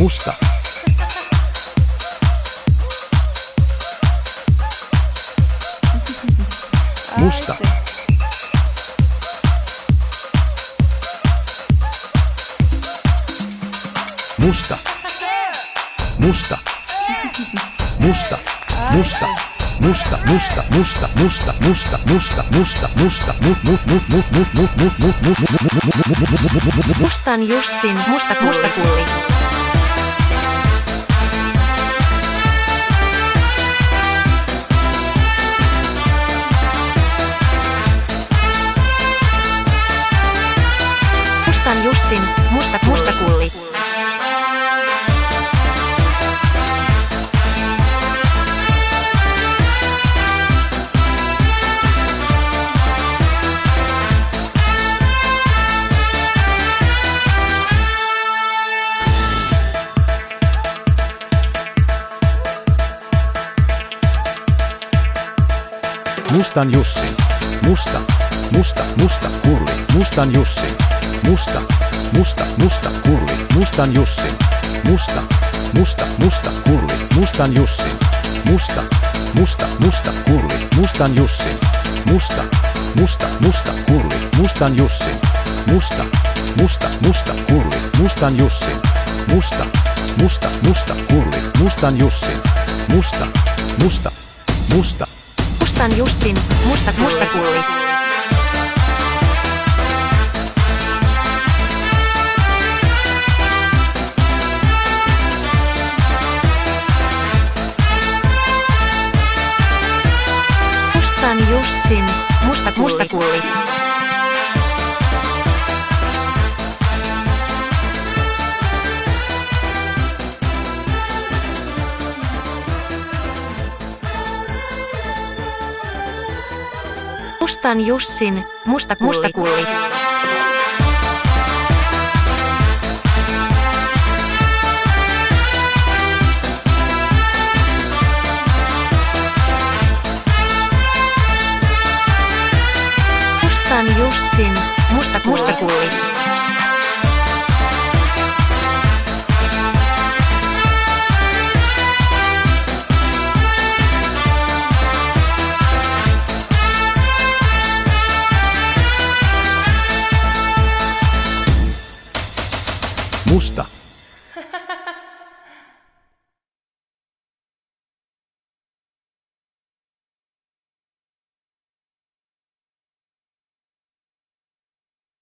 musta, musta, musta, musta, musta, musta, musta, musta, musta, musta, musta, musta, musta, musta, Mustan Jussin mustakulli. Mustan Jussin mustakulli. Mustan Jussin, musta, musta, musta, kurli, mustan Jussin, musta, musta, musta, kurli, mustan Jussin, musta, musta, musta, kurli, mustan Jussin, musta, musta, musta, kurli, mustan Jussin, musta, musta, musta, kurli, mustan Jussin, musta, musta, musta, kurli, mustan Jussin, musta, musta, musta, kurli, mustan Jussin, musta, musta, musta. Mustan Jussin mustakulli. Mustan Jussin mustakulli. Mustan Jussin mustakulli. Mustan Jussin mustakulli. Musta.